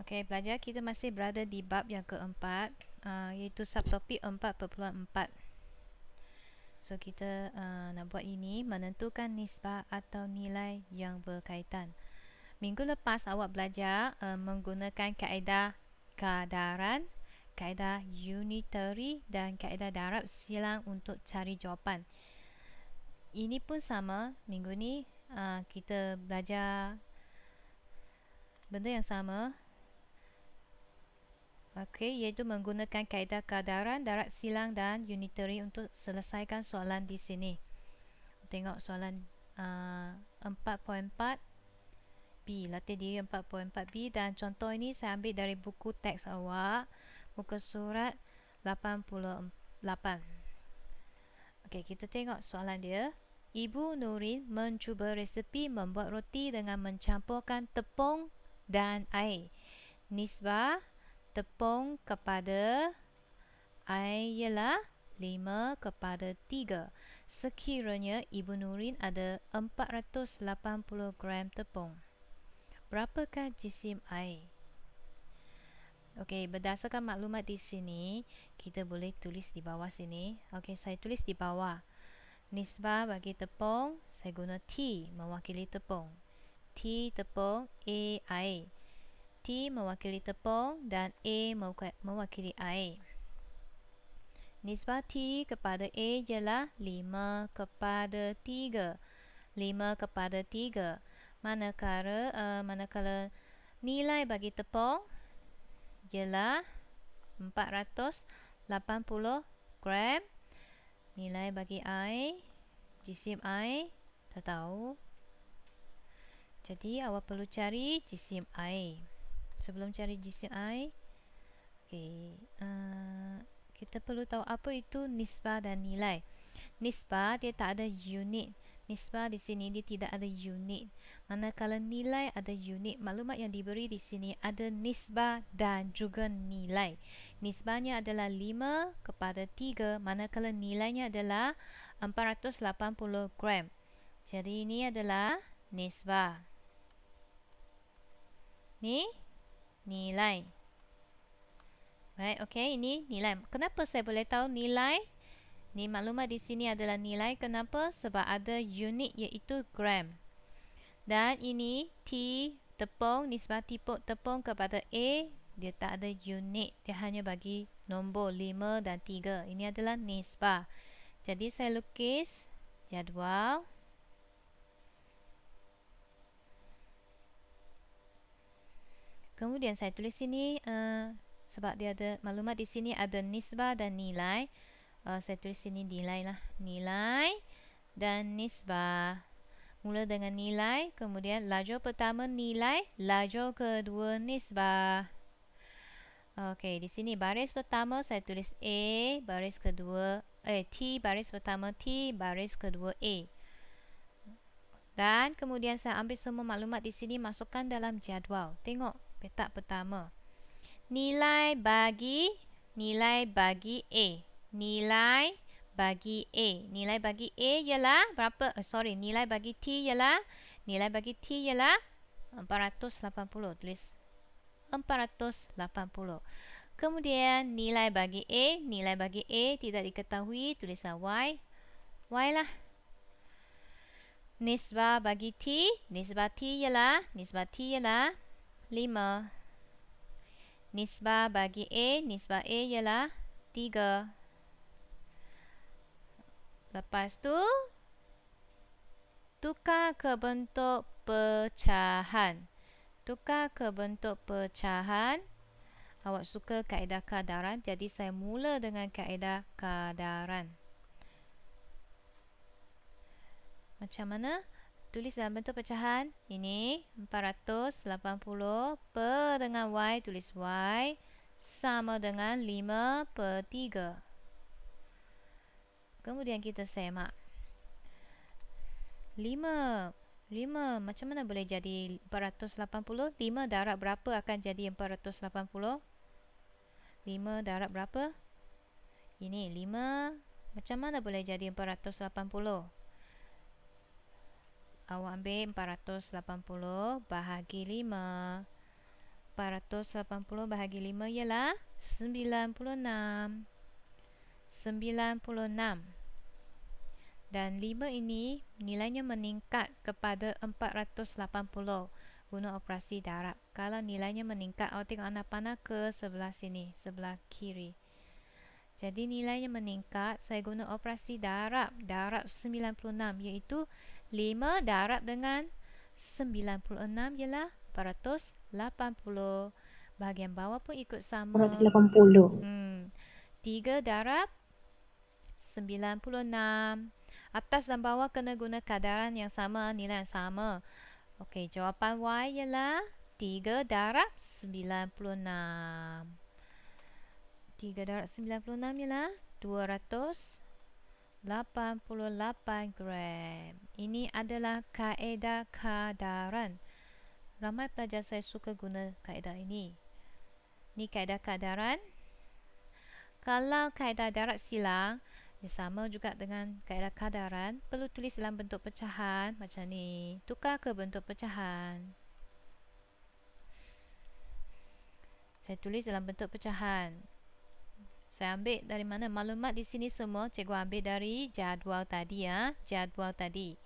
Okey, pelajar, kita masih berada di bab yang keempat, iaitu subtopik 4.4. So kita nak buat ini, menentukan nisbah atau nilai yang berkaitan. Minggu lepas awak belajar menggunakan kaedah kadaran, kaedah unitary dan kaedah darab silang untuk cari jawapan. Ini pun sama, minggu ni kita belajar benda yang sama. Okey, iaitu menggunakan kaedah kadaran, darab silang dan unitary untuk selesaikan soalan di sini. Tengok soalan 4.4 B, latih diri 4.4 B, dan contoh ini saya ambil dari buku teks awak, muka surat 88. Okey, kita tengok soalan dia. Ibu Nurin mencuba resepi membuat roti dengan mencampurkan tepung dan air. Nisbah tepung kepada air ialah 5 kepada 3. Sekiranya Ibu Nurin ada 480 gram tepung, berapakah jisim air? Okey, berdasarkan maklumat di sini, kita boleh tulis di bawah sini. Okey, saya tulis di bawah. Nisbah bagi tepung, saya guna T mewakili tepung. T tepung, A air. T mewakili tepung dan A mewakili air. Nisbah T kepada A ialah 5 kepada 3. 5 kepada 3. Manakala nilai bagi tepung ialah 480 gram. Nilai bagi air, jisim air, tak tahu. Jadi awak perlu cari jisim air. Sebelum cari jisim air, okay, kita perlu tahu apa itu nisbah dan nilai. Nisbah dia tak ada unit. Nisbah di sini dia tidak ada unit. Manakala nilai ada unit. Maklumat yang diberi di sini ada nisbah dan juga nilai. Nisbahnya adalah 5 kepada 3, manakala nilainya adalah 480 gram. Jadi ini adalah nisbah. Ni nilai. Baik, okey, ini nilai. Kenapa saya boleh tahu nilai? Ni maklumat di sini adalah nilai. Kenapa? Sebab ada unit iaitu gram. Dan ini T tepung, nisbah tepung kepada A, dia tak ada unit. Dia hanya bagi nombor 5 dan 3. Ini adalah nisbah. Jadi saya lukis jadual. Kemudian saya tulis sini sebab dia ada maklumat di sini ada nisbah dan nilai. Saya tulis sini nilai lah. Nilai dan nisbah. Mula dengan nilai, kemudian lajur pertama nilai, lajur kedua nisbah. Okey, di sini baris pertama saya tulis A, baris kedua T, baris pertama T, baris kedua A. Dan kemudian saya ambil semua maklumat di sini masukkan dalam jadual. Tengok petak pertama. Nilai bagi A. Nilai bagi A. Nilai bagi A ialah berapa? Nilai bagi T ialah 480. Tulis 480. Kemudian nilai bagi A tidak diketahui, tulislah Y. Y lah. Nisbah bagi T, nisbah T ialah 5. Nisbah bagi A, nisbah A ialah 3. Lepas tu tukar ke bentuk pecahan. Tukar ke bentuk pecahan. Awak suka kaedah kadaran, jadi saya mula dengan kaedah kadaran. Macam mana? Tulis dalam bentuk pecahan. Ini 480 per dengan Y, tulis Y sama dengan 5 per 3. Kemudian kita semak 5 macam mana boleh jadi 480? 5 darab berapa akan jadi 480? 5 darab berapa? Ini 5. Macam mana boleh jadi 480? Awak ambil 480 bahagi 5. 480 bahagi 5 ialah 96. 96. Dan 5 ini nilainya meningkat kepada 480 guna operasi darab. Kalau nilainya meningkat, awak tengok anak panah ke sebelah sini, sebelah kiri. Jadi nilainya meningkat, saya guna operasi darab. Darab 96 iaitu 5 darab dengan 96 ialah 480. Bahagian bawah pun ikut sama. 480. 3 darab 96. Atas dan bawah kena guna kadaran yang sama, nilai yang sama. Okey, jawapan Y ialah 3 darab 96. 3 darab 96 ialah 288 gram. Ini adalah kaedah kadaran. Ramai pelajar saya suka guna kaedah ini. Ini kaedah kadaran. Kalau kaedah darat silang, dia sama juga dengan kaedah kadaran. Perlu tulis dalam bentuk pecahan macam ni. Tukar ke bentuk pecahan. Saya tulis dalam bentuk pecahan. Saya ambil dari mana? Maklumat di sini semua cikgu ambil dari jadual tadi ya. Jadual tadi.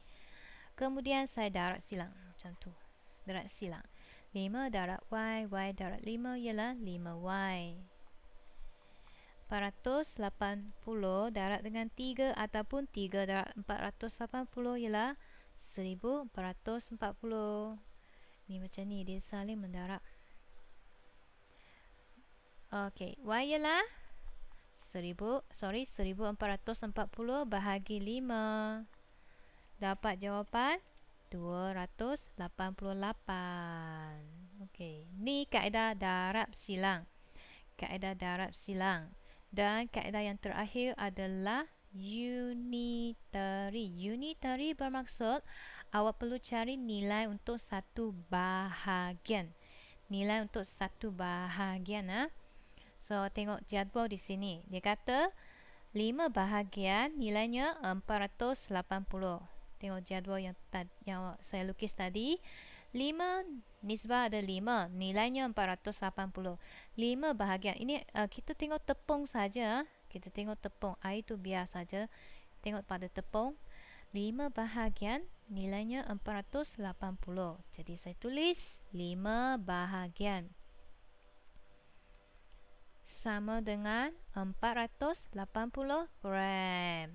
Kemudian saya darat silang. Macam tu. Darat silang. 5 darat Y. Y darat 5 ialah 5Y. 480 darat dengan 3 ataupun 3 darat 480 ialah 1440. Ni macam ni, dia saling mendarat. Okey, Y ialah 1440 bahagi 5. Dapat jawapan 288. Okey, ni kaedah darab silang. Kaedah darab silang. Dan kaedah yang terakhir adalah unitary. Unitary bermaksud awak perlu cari nilai untuk satu bahagian. Nilai untuk satu bahagian. So, tengok jadual di sini. Dia kata 5 bahagian nilainya 480. Tengok jadual yang saya lukis tadi. 5 nisbah ada 5, nilainya 480. 5 bahagian. Ini kita tengok tepung saja. Kita tengok tepung. Air tu biar saja. Tengok pada tepung. 5 bahagian nilainya 480. Jadi saya tulis 5 bahagian sama dengan 480 gram.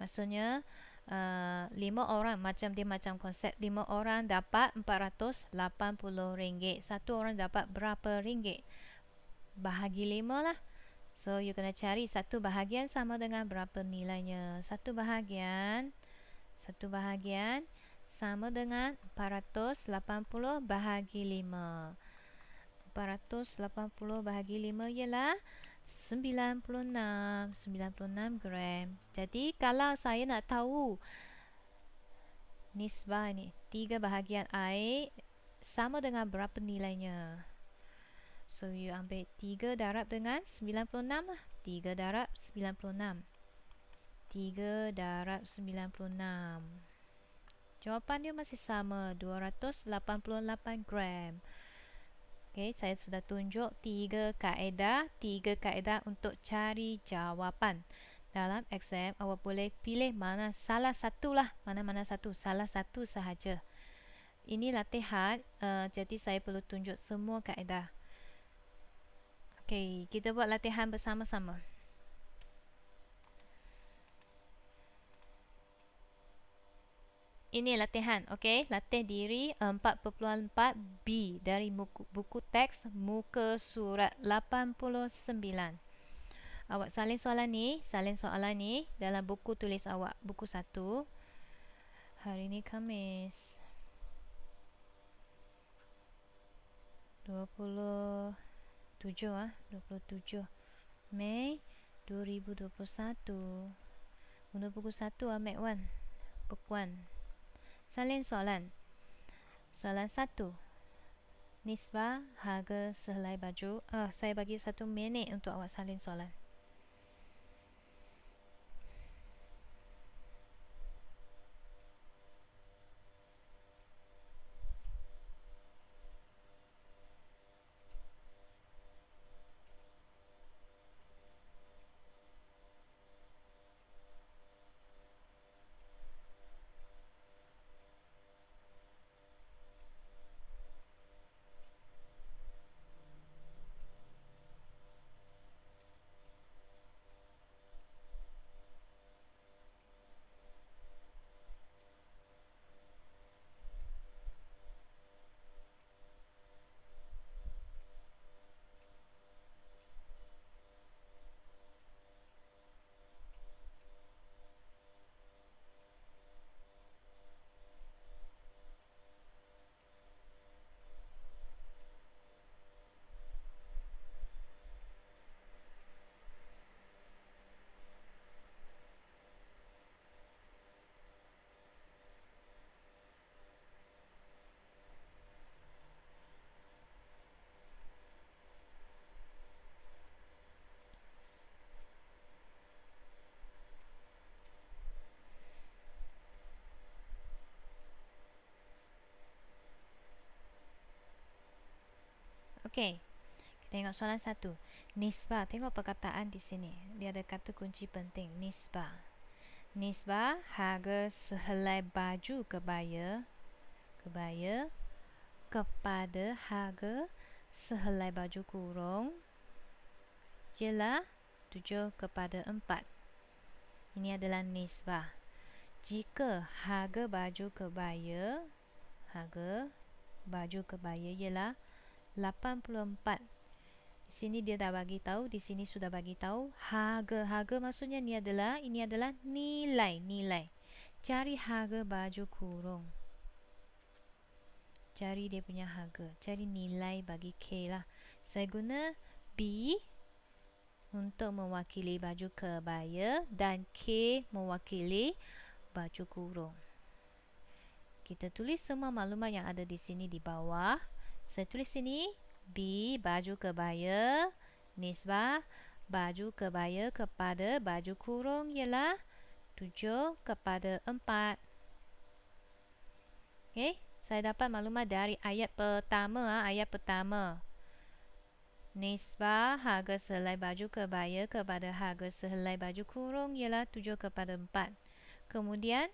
Maksudnya 5 orang, macam dia macam konsep 5 orang dapat RM480. Satu orang dapat berapa ringgit? Bahagi 5 lah. So you kena cari satu bahagian sama dengan berapa nilainya. Satu bahagian sama dengan 480 bahagi 5. 480 bahagi 5 ialah 96 gram. Jadi kalau saya nak tahu nisbah ni, 3 bahagian air sama dengan berapa nilainya. So you ambil 3 darab dengan 96 lah. 3 darab 96. 3 darab 96. Jawapan dia masih sama, 288 gram. Okey, saya sudah tunjuk 3 kaedah untuk cari jawapan. Dalam exam, awak boleh pilih mana salah satu lah. Mana-mana satu. Salah satu sahaja. Ini latihan, jadi saya perlu tunjuk semua kaedah. Okey, kita buat latihan bersama-sama. Ini latihan, okey? Latih diri 4.4B dari buku teks muka surat 89. Awak salin soalan ni dalam buku tulis awak, buku 1. Hari ni Khamis 27 Mei 2021. Guna buku 1 ambil 1. Book 1. Salin soalan. Soalan 1. Nisbah harga sehelai baju. Saya bagi 1 minit untuk awak salin soalan. Okey. Tengok soalan 1. Nisbah. Tengok perkataan di sini. Dia ada kata kunci penting. Nisbah. Nisbah harga sehelai baju kebaya kepada harga sehelai baju kurung ialah 7:4. Ini adalah nisbah. Jika harga baju kebaya ialah 84. Di sini dia dah bagi tahu, di sini sudah bagi tahu harga. Harga maksudnya ini adalah nilai. Cari harga baju kurung. Cari dia punya harga. Cari nilai bagi K lah. Saya guna B untuk mewakili baju kebaya dan K mewakili baju kurung. Kita tulis semua maklumat yang ada di sini di bawah. Saya tulis sini B baju kebaya, nisbah baju kebaya kepada baju kurung ialah 7:4. Okey, saya dapat maklumat dari ayat pertama. Ayat pertama. Nisbah harga sehelai baju kebaya kepada harga sehelai baju kurung ialah 7:4. Kemudian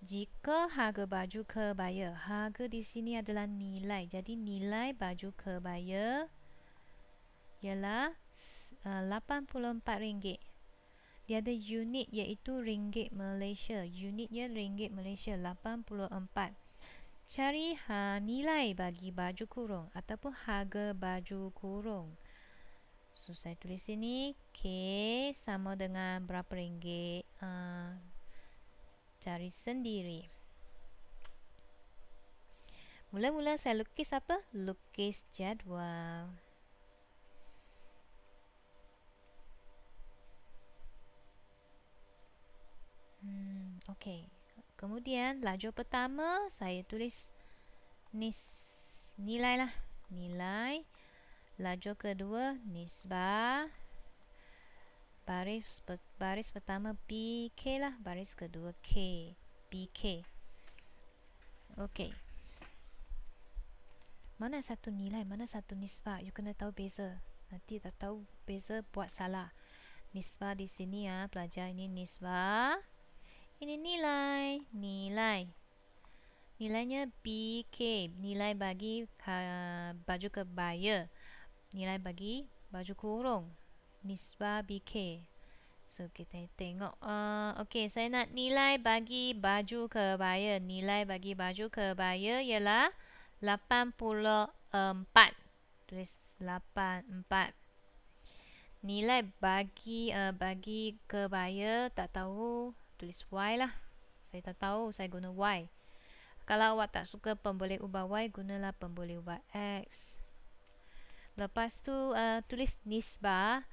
jika harga baju kebaya, harga di sini adalah nilai. Jadi nilai baju kebaya ialah RM84. Dia ada unit iaitu ringgit Malaysia. Unitnya ringgit Malaysia 84. Cari nilai bagi baju kurung ataupun harga baju kurung. So saya tulis sini K sama dengan berapa ringgit. Cari sendiri. Mula-mula saya lukis apa? Lukis jadual. Okey. Kemudian lajur pertama saya tulis nilai lah. Nilai. Lajur kedua nisbah. Baris pertama BK lah. Baris kedua K. BK. Okey. Mana satu nilai, mana satu nisbah? You kena tahu beza. Nanti tak tahu beza buat salah. Nisbah di sini ya, pelajar, ini nisbah. Ini nilai. Nilainya BK. Nilai bagi baju kebaya. Nilai bagi baju kurung. Nisbah BK. So kita tengok. Okey, saya nak nilai bagi baju kebaya. Nilai bagi baju kebaya ialah 84. Tulis 84. Nilai bagi kebaya tak tahu, tulis Y lah. Saya tak tahu, saya guna Y. Kalau awak tak suka pemboleh ubah Y, gunalah pemboleh ubah X. Lepas tu tulis nisbah.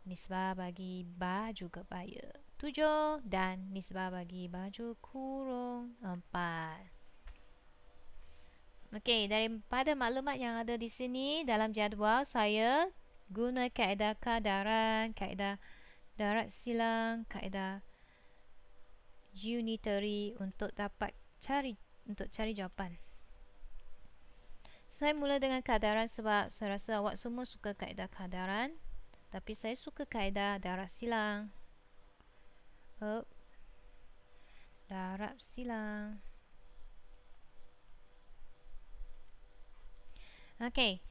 Nisbah bagi baju kebaya 7 dan nisbah bagi baju kurung 4. Okey, daripada maklumat yang ada di sini dalam jadual, saya guna kaedah kadaran, kaedah darat silang, kaedah unitary untuk dapat cari jawapan. Saya mula dengan kadaran sebab saya rasa awak semua suka kaedah kadaran. Tapi saya suka kaedah darat silang. Darat silang. Okey.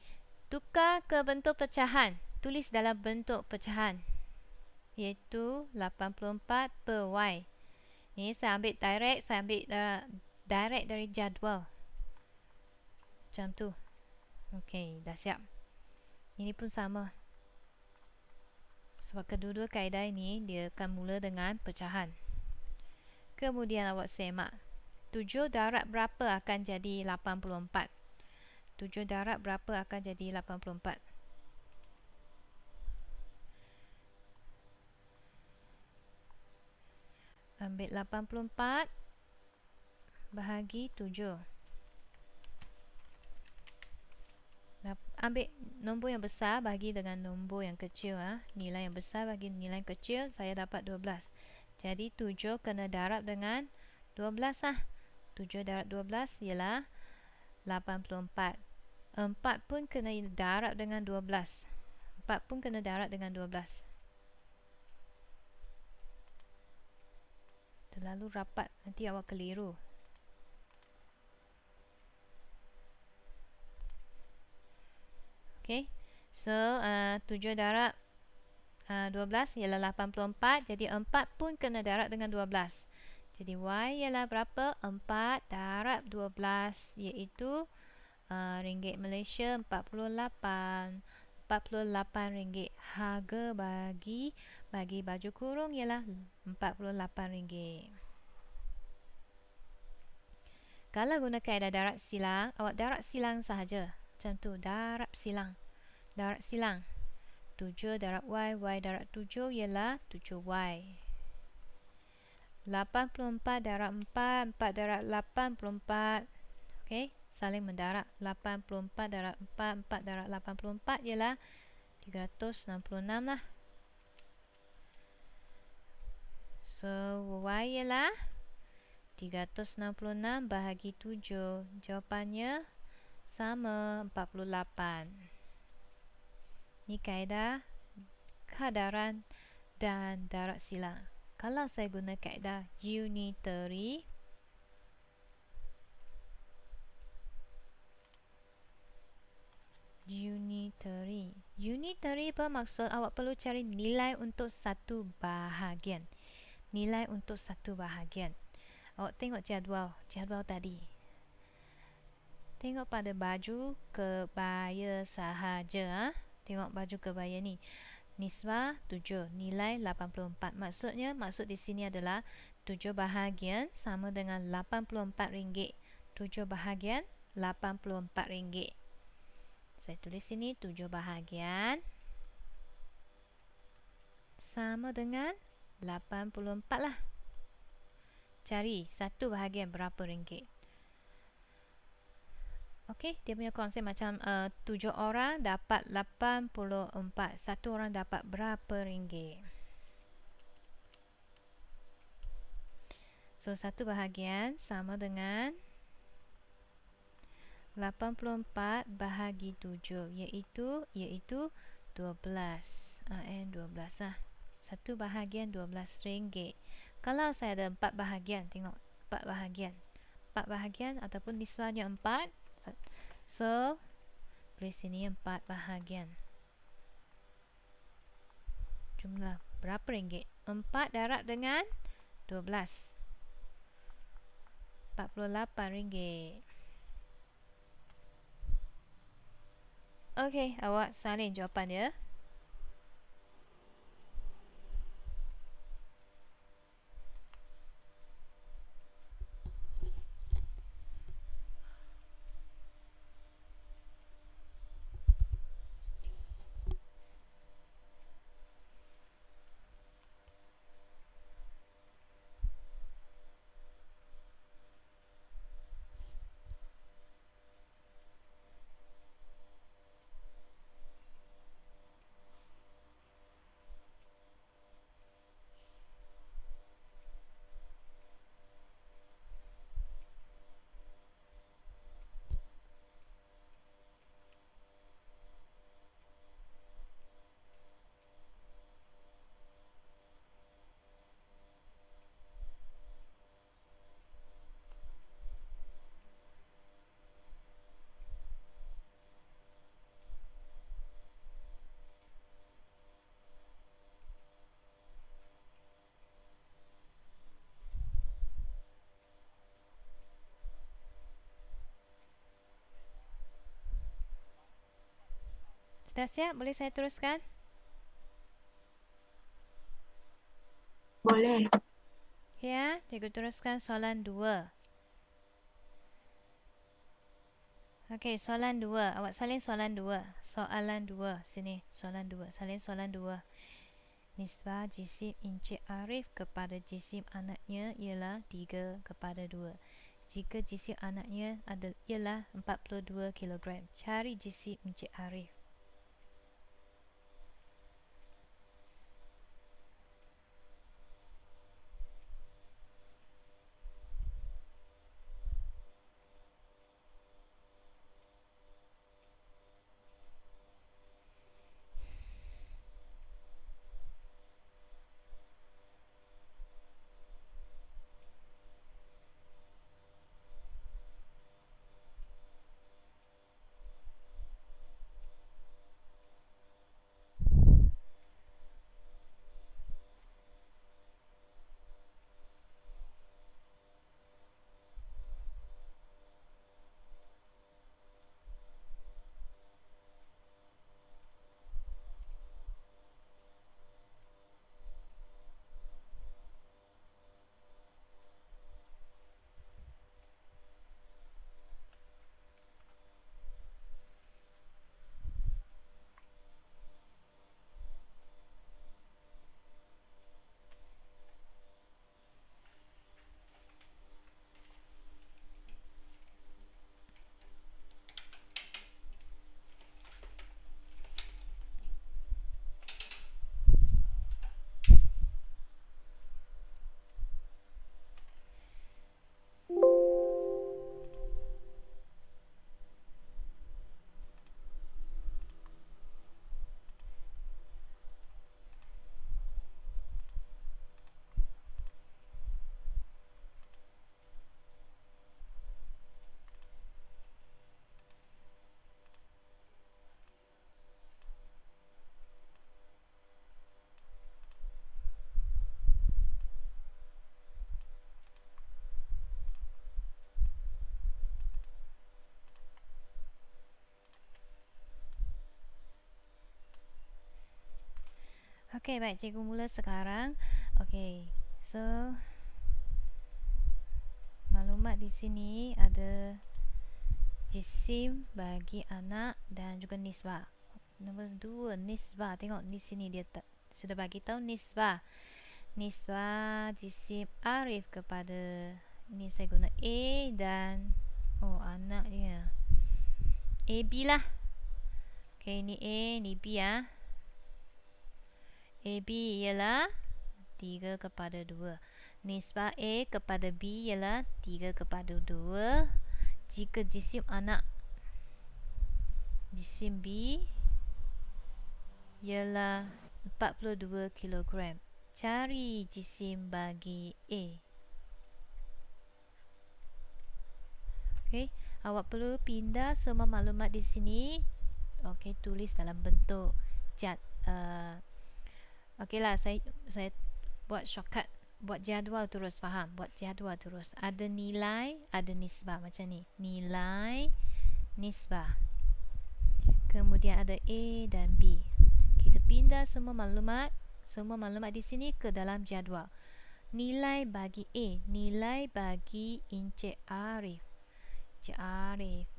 Tukar ke bentuk pecahan. Tulis dalam bentuk pecahan. Iaitu 84 per Y. Ini saya ambil direct. Saya ambil direct dari jadual. Macam tu. Okey, dah siap. Ini pun sama. Sebab kedua-dua kaedah ini dia akan mula dengan pecahan. Kemudian awak semak 7 darab berapa akan jadi 84. 7 darab berapa akan jadi 84. Ambil 84 bahagi 7. Ambil nombor yang besar bagi dengan nombor yang kecil. Nilai yang besar bagi nilai yang kecil, saya dapat 12. Jadi 7 kena darab dengan 12 lah. 7 darab 12 ialah 84. 4 pun kena darab dengan 12. 4 pun kena darab dengan 12. Terlalu rapat, nanti awak keliru. Okay, so 7 darab 12 ialah 84. Jadi 4 pun kena darab dengan 12. Jadi Y ialah berapa? 4 darab 12, iaitu ringgit Malaysia 48. 48 ringgit. Harga bagi baju kurung ialah 48 ringgit. Kalau guna kaedah darab silang, awak darab silang sahaja. Macam tu, darab silang. Darab silang. 7 darab Y, Y darab 7 ialah 7Y. 84 darab 4, 4 darab 84. Okey, saling mendarab. 84 darab 4, 4 darab 84 ialah 366 lah. So, Y ialah 366 bahagi 7. Jawapannya sama, 48. Ni kaedah kadaran dan darab silang. Kalau saya guna kaedah unitary, unitary bermaksud awak perlu cari nilai untuk satu bahagian. Nilai untuk satu bahagian. Awak tengok jadual tadi. Tengok pada baju kebaya sahaja. Tengok baju kebaya ni. Nisbah 7, nilai 84. Maksud di sini adalah 7 bahagian sama dengan 84 ringgit. 7 bahagian 84 ringgit. Saya tulis sini 7 bahagian sama dengan 84 lah. Cari satu bahagian berapa ringgit. Okey, dia punya konsep macam 7 orang dapat 84. Satu orang dapat berapa ringgit. So, satu bahagian sama dengan 84 bahagi 7, iaitu 12. And 12 lah. Satu bahagian 12 ringgit. Kalau saya ada 4 bahagian, tengok 4 bahagian. 4 bahagian ataupun nisbahnya 4. So, boleh sini 4 bahagian. Jumlah berapa ringgit? 4 darab dengan 12. 48 ringgit. Okey, awak salin jawapan dia. Sudah siap? Boleh saya teruskan? Boleh. Ya, cikgu teruskan soalan 2. Okey, soalan 2. Awak salin soalan 2. Soalan 2. Sini, soalan 2. Salin soalan 2. Nisbah jisim Encik Arif kepada jisim anaknya ialah 3 kepada 2. Jika jisim anaknya ialah 42 kg. Cari jisim Encik Arif. Okey, baik, cikgu mula sekarang. Okey. So maklumat di sini ada jisim bagi anak dan juga nisbah. Nombor 2, nisbah. Tengok di sini dia sudah bagi tahu nisbah. Nisbah jisim Arif kepada, ni saya guna A dan anak dia AB lah. Okey, ni A, ni B ya. AB ialah 3 kepada 2. Nisbah A kepada B ialah 3 kepada 2. Jika jisim anak, jisim B ialah 42 kilogram. Cari jisim bagi A. Okey, awak perlu pindah semua maklumat di sini. Okey, tulis dalam bentuk okeylah, saya buat shortcut, buat jadual terus, faham? Buat jadual terus. Ada nilai, ada nisbah macam ni. Nilai, nisbah. Kemudian ada A dan B. Kita pindah semua maklumat di sini ke dalam jadual. Nilai bagi A, nilai bagi Encik Arif. Encik Arif.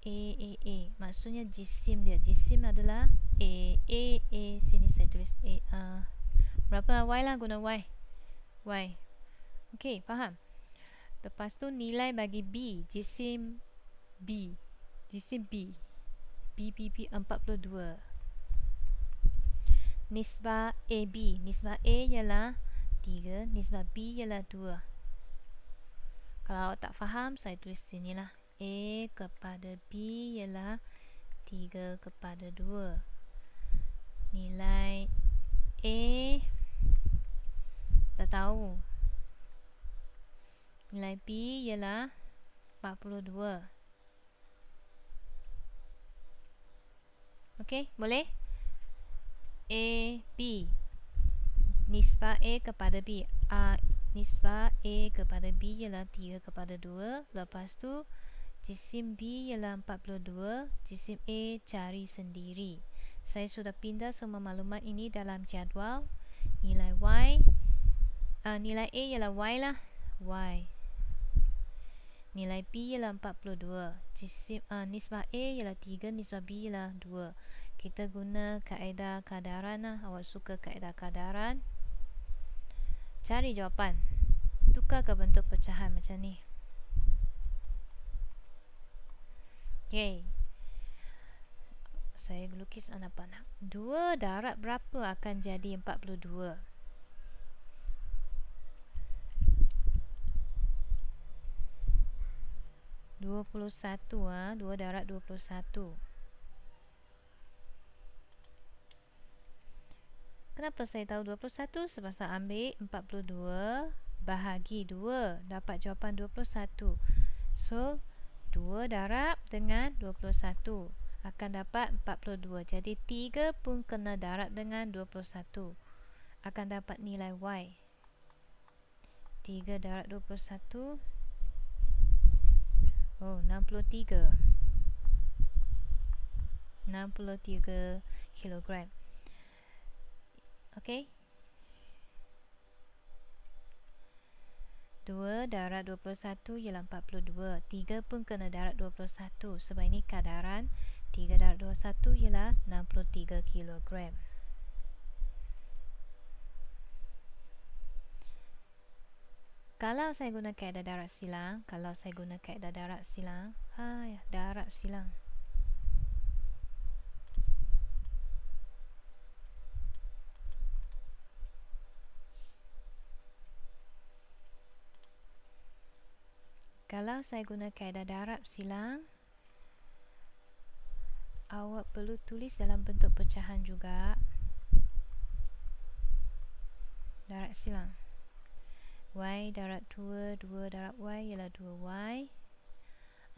A. Maksudnya jisim dia. Jisim adalah A. Sini saya tulis A. Berapa? Y lah, guna Y. Okey, faham? Lepas tu nilai bagi B, jisim B. Jisim B. B 42. Nisbah AB. Nisbah A ialah 3, nisbah B ialah 2. Kalau awak tak faham, saya tulis sini lah. A kepada B ialah 3 kepada 2. Nilai A tak tahu. Nilai B ialah 42. Okey, boleh? A, B. Nisbah A kepada B. Nisbah A kepada B ialah 3 kepada 2. Lepas tu jisim B ialah 42. Jisim A cari sendiri. Saya sudah pindah semua maklumat ini dalam jadual. Nilai Y, nilai A ialah Y lah. Y. Nilai B ialah 42. Nisbah A ialah 3, nisbah B ialah 2. Kita guna kaedah kadaran lah. Awak suka kaedah kadaran, cari jawapan. Tukar ke bentuk pecahan macam ni. Okay, saya lukis anak panah. 2 darab berapa akan jadi 42? 21. 2 darab 21. Kenapa saya tahu 21? Sebab saya ambil 42 bahagi 2, dapat jawapan 21. So 2 darab dengan 21 akan dapat 42. Jadi 3 pun kena darab dengan 21, akan dapat nilai Y. 3 darab 21, 63 kilogram. Okey, 2 darab 21 ialah 42. 3 pun kena darab 21. Sebab ini kadaran. 3 darab 21 ialah 63 kilogram. Kalau saya guna kaedah darat silang, darat silang. Kalau saya guna kaedah darab silang, awak perlu tulis dalam bentuk pecahan juga. Darab silang. Y darab 2, 2 darab Y ialah 2Y.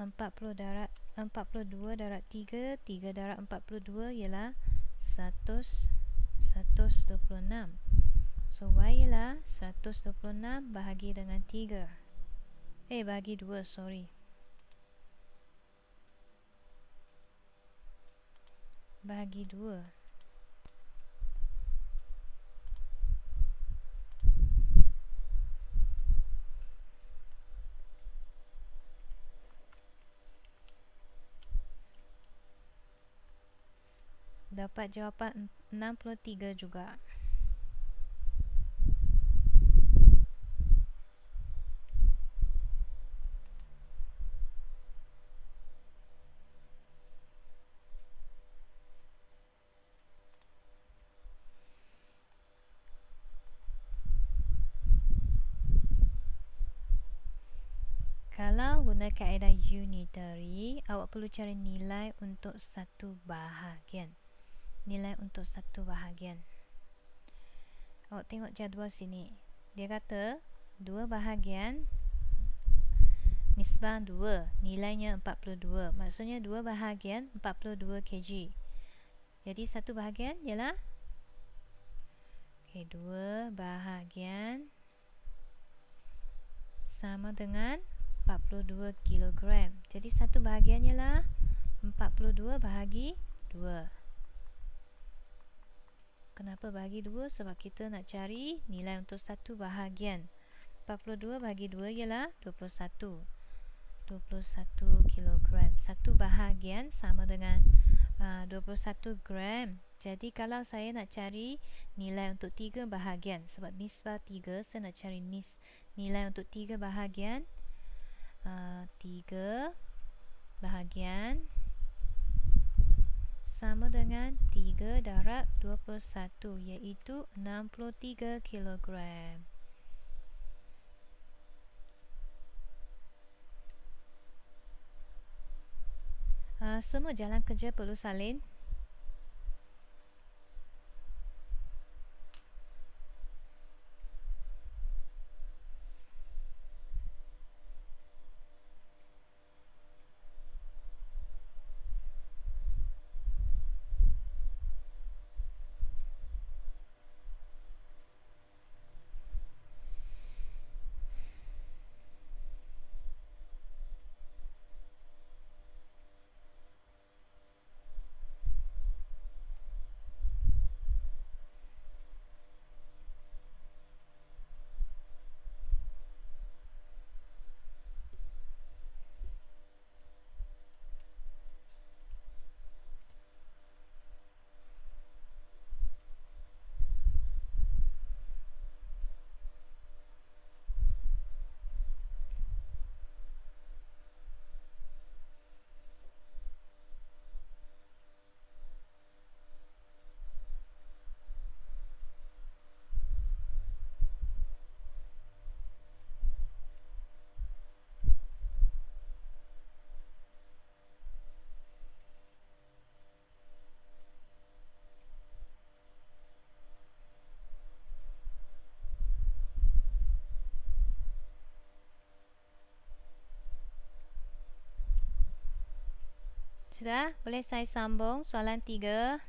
42 darab 3, 3 darab 42 ialah 126. So Y ialah 126 bahagi dengan 3. Bahagi 2, sorry. Bahagi 2. Dapat jawapan 63 juga. Kalau guna kaedah unitary, awak perlu cari nilai untuk satu bahagian. Nilai untuk satu bahagian. Awak tengok jadual sini. Dia kata 2 bahagian nisbah 2, nilainya 42. Maksudnya 2 bahagian 42 kg. Jadi satu bahagian ialah 2 bahagian sama dengan 42 kilogram. Jadi satu bahagian ialah 42 bahagi 2. Kenapa bahagi 2? Sebab kita nak cari nilai untuk satu bahagian. 42 bahagi 2 ialah 21. 21 kilogram. Satu bahagian sama dengan 21 gram. Jadi kalau saya nak cari nilai untuk 3 bahagian, sebab nisbah 3, saya nak cari nilai untuk 3 bahagian. 3 bahagian sama dengan 3 darab 21, iaitu 63 kilogram. Semua jalan kerja perlu salin. Sudah? Boleh saya sambung soalan 3?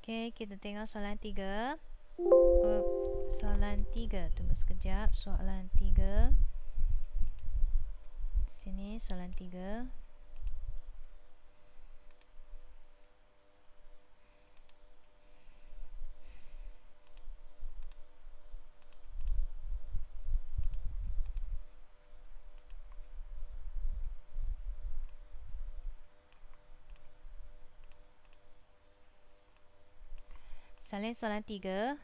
Okey, kita tengok soalan 3. Soalan 3. Tunggu sekejap. Soalan 3. Sini soalan 3. Salin soalan 3.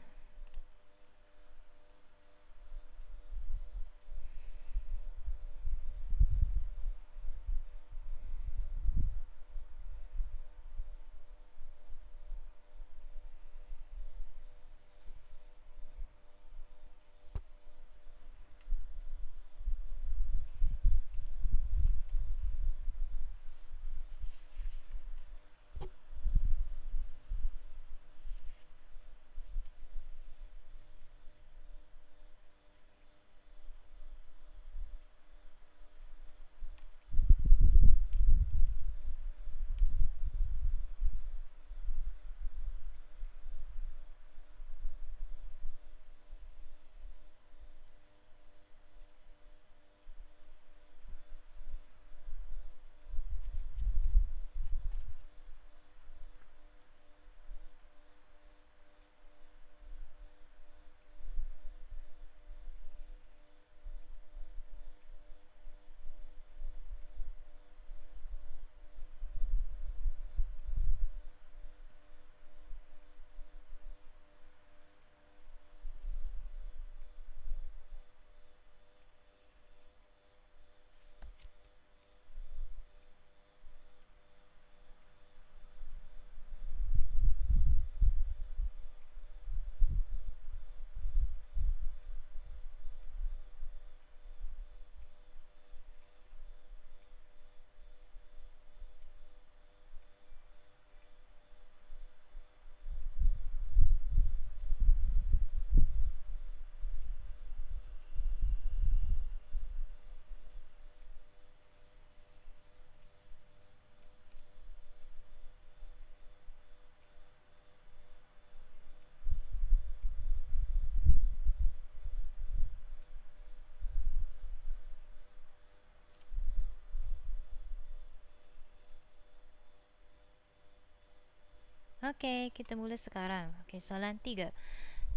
Okey, kita mula sekarang. Okey, soalan 3.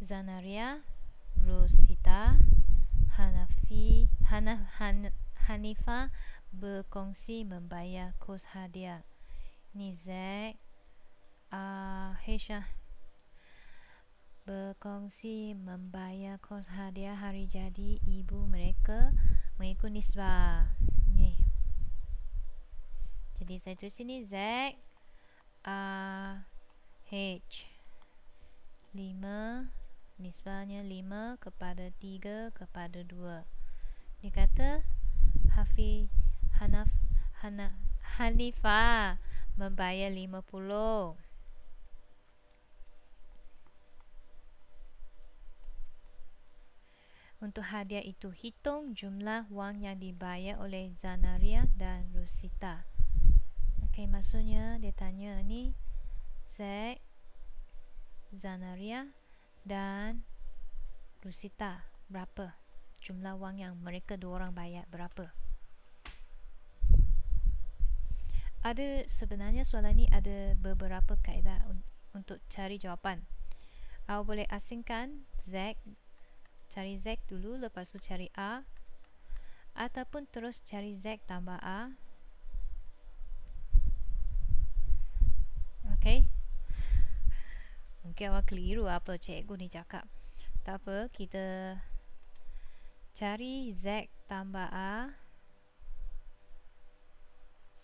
Zanaria, Rosita, Hanifah berkongsi membayar kos hadiah. Ni Zack, Hesha berkongsi membayar kos hadiah hari jadi ibu mereka mengikut nisbah. Ni. Jadi saya tulis sini Zack, H 5, nisbahnya 5 kepada 3 kepada 2. Dia kata Hanifah membayar 50. Untuk hadiah itu, hitung jumlah wang yang dibayar oleh Zanaria dan Rosita. Okey, maksudnya dia tanya ni Zack, Zanaria dan Rosita, berapa jumlah wang yang mereka dua orang bayar, berapa? Sebenarnya soalan ni ada beberapa kaedah untuk cari jawapan. Awak boleh asingkan Zack, cari Zack dulu, lepas tu cari A, ataupun terus cari Zack tambah A. Okey, mungkin awak keliru apa cikgu ni cakap. Tak apa, kita cari Zack tambah A.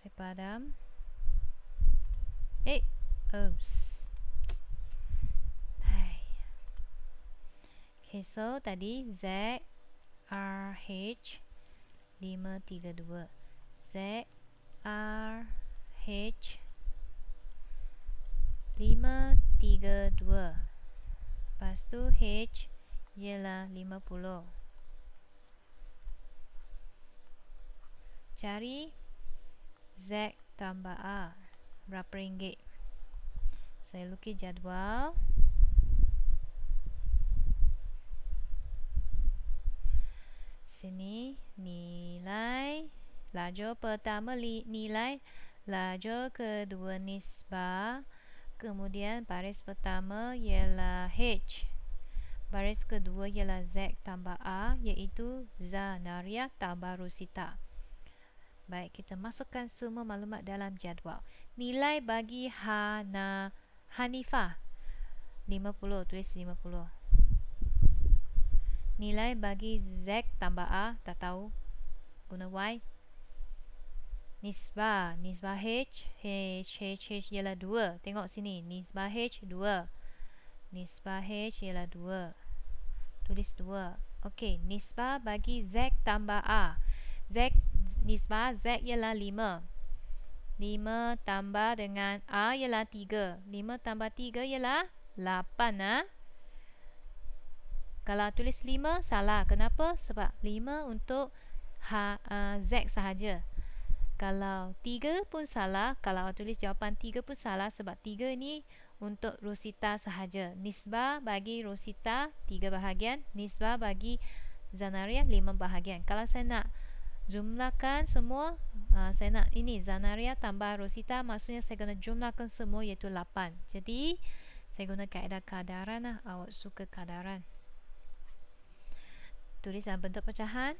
Saya padam. Oops. Hai. Okay, so tadi Z RH 532. Z RH 532. Lepas tu H ialah 50. Cari Z tambah A, berapa ringgit? Saya lukis jadual. Sini nilai lajur pertama, nilai lajur kedua nisbah. Kemudian baris pertama ialah H, baris kedua ialah Z tambah A, iaitu Zanaria tambah Rosita. Baik, kita masukkan semua maklumat dalam jadual. Nilai bagi Hanifah 50, tulis 50. Nilai bagi Z tambah A, tak tahu, guna Y. Nisbah H ialah 2. Tengok sini, nisbah H 2. Nisbah H ialah 2. Tulis 2. Okey, nisbah bagi Z tambah A. Nisbah Z ialah 5. 5 tambah dengan A ialah 3. 5 tambah 3 ialah 8. Kalau tulis 5 salah. Kenapa? Sebab 5 untuk Z sahaja. Kalau 3 pun salah. Kalau tulis jawapan 3 pun salah, sebab 3 ni untuk Rosita sahaja. Nisbah bagi Rosita 3 bahagian, nisbah bagi Zanaria 5 bahagian. Kalau saya nak jumlahkan semua, saya nak ini Zanaria tambah Rosita, maksudnya saya guna jumlahkan semua, iaitu 8. Jadi saya guna kaedah kadaran lah. Awak suka kadaran, tulis dalam bentuk pecahan.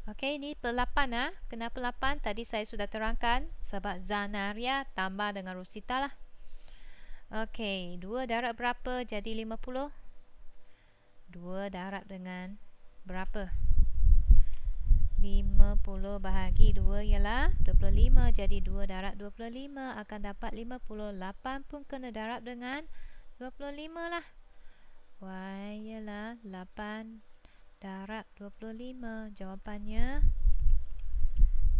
Okey, ni per 8. Kenapa 8? Tadi saya sudah terangkan, sebab Zanaria tambah dengan Rosita lah. Okey, 2 darab berapa jadi 50? 2 darab dengan berapa? 50 bahagi 2 ialah 25. Jadi 2 darab 25 akan dapat 50. 8 pun kena darab dengan 25 lah. Y ialah 8 darab 25. Jawapannya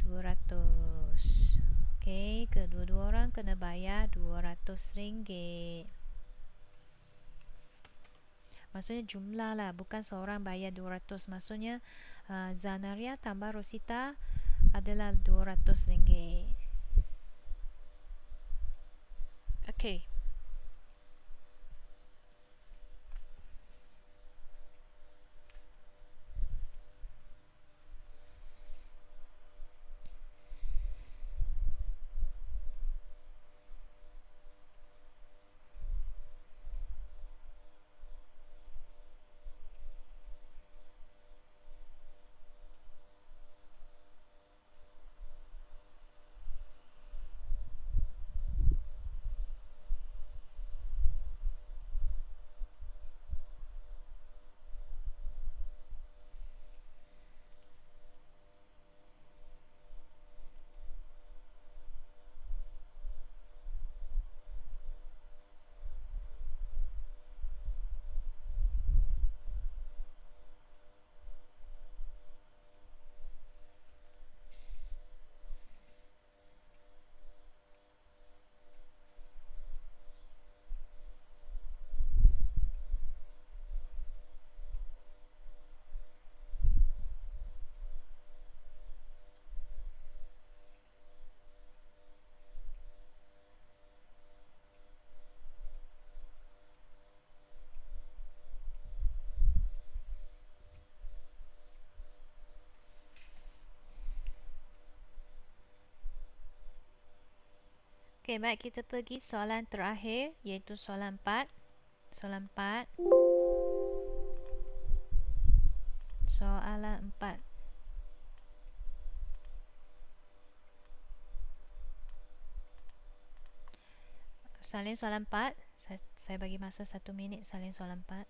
200. Okey, kedua-dua orang kena bayar RM200. Maksudnya jumlah lah, bukan seorang bayar 200. Maksudnya Zanaria tambah Rosita adalah RM200. Okey. Okey, baik, kita pergi soalan terakhir iaitu soalan 4. Soalan 4. Soalan 4. Salin soalan 4. Saya bagi masa 1 minit salin soalan 4.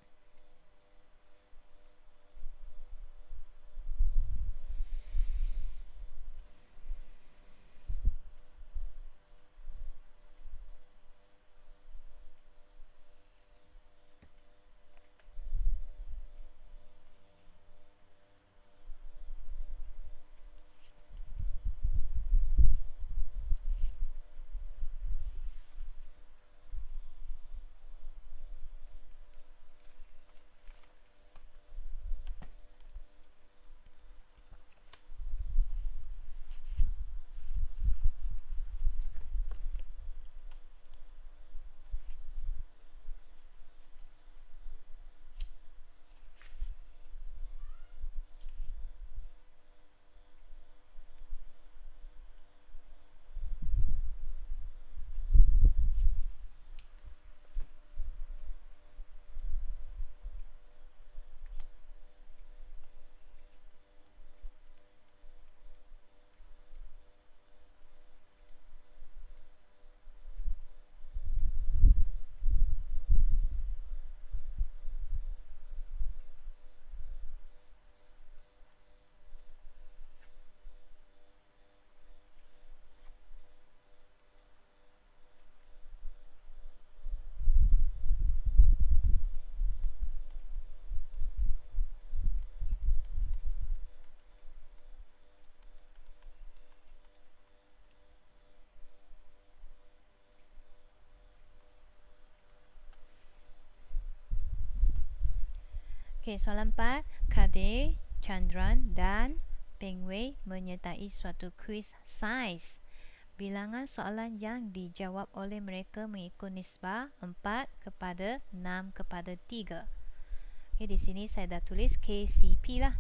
Okey, soalan 4. Kadir, Chandran dan Peng Wei menyertai suatu kuis sains. Bilangan soalan yang dijawab oleh mereka mengikut nisbah 4:6:3. Okey, di sini saya dah tulis KCP lah.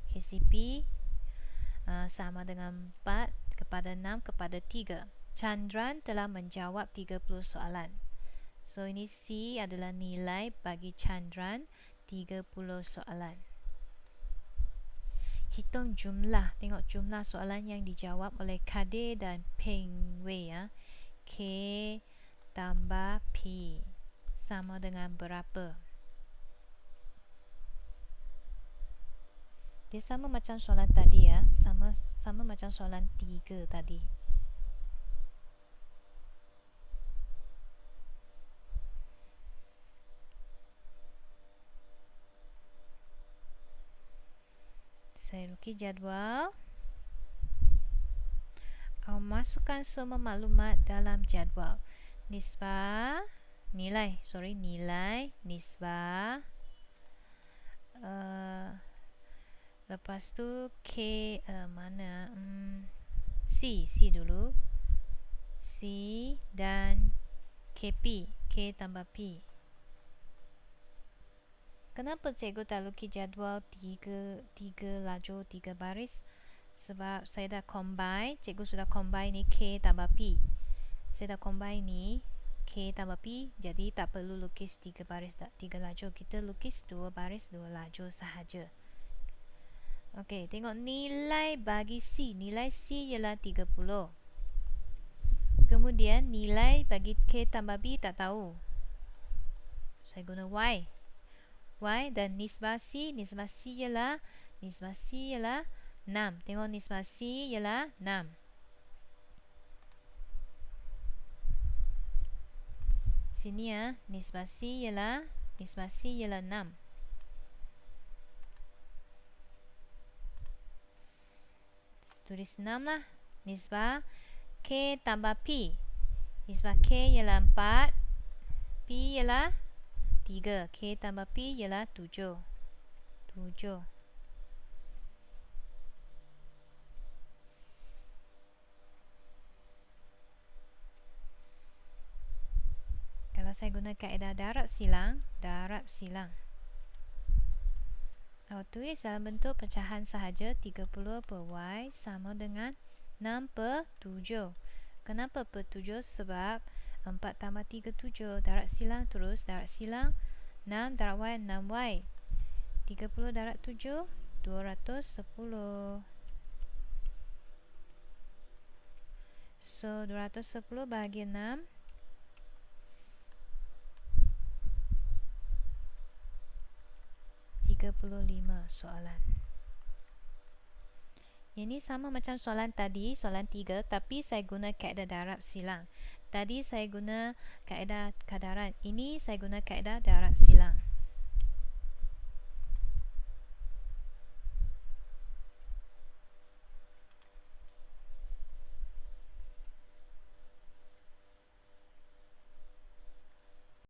KCP sama dengan 4:6:3. Chandran telah menjawab 30 soalan. So ini C adalah nilai bagi Chandran, 30 soalan. Hitung jumlah, tengok jumlah soalan yang dijawab oleh Kadir dan Peng Wei ya. K tambah P sama dengan berapa? Dia sama macam soalan tadi ya, sama macam soalan 3 tadi. Saya lukis jadual. Masukkan semua maklumat dalam jadual. Nisbah, nilai, nisbah. Lepas tu K mana? C dulu. C dan KP, K tambah P. Kenapa cikgu tak lukis jadual 3 lajur 3 baris? Sebab saya dah combine, cikgu sudah combine ni K tambah P. Saya dah combine ni K tambah P, jadi tak perlu lukis 3 baris 3 lajur. Kita lukis 2 baris 2 lajur sahaja. Okey, tengok nilai bagi C. Nilai C ialah 30. Kemudian nilai bagi K tambah B tak tahu. Saya guna Y. Y dan nisbah C ialah 6. Tengok nisbah C ialah 6. Sini ya, nisbah C ialah 6. Tulis 6 lah. Nisbah K tambah P. Nisbah K ialah 4, P ialah 3. K tambah P ialah 7. Kalau saya guna kaedah darab silang, tulis dalam bentuk pecahan sahaja. 30 per Y sama dengan 6 per 7. Kenapa per 7? Sebab 4 tambah 3, 7. Darab silang terus. Darab silang 6 darab Y, 6Y. 30 darab 7, 210. So 210 bahagi 6, 35 soalan. Ini sama macam soalan tadi, soalan 3, tapi saya guna kaedah darab silang. Tadi saya guna kaedah kadaran, ini saya guna kaedah darab silang.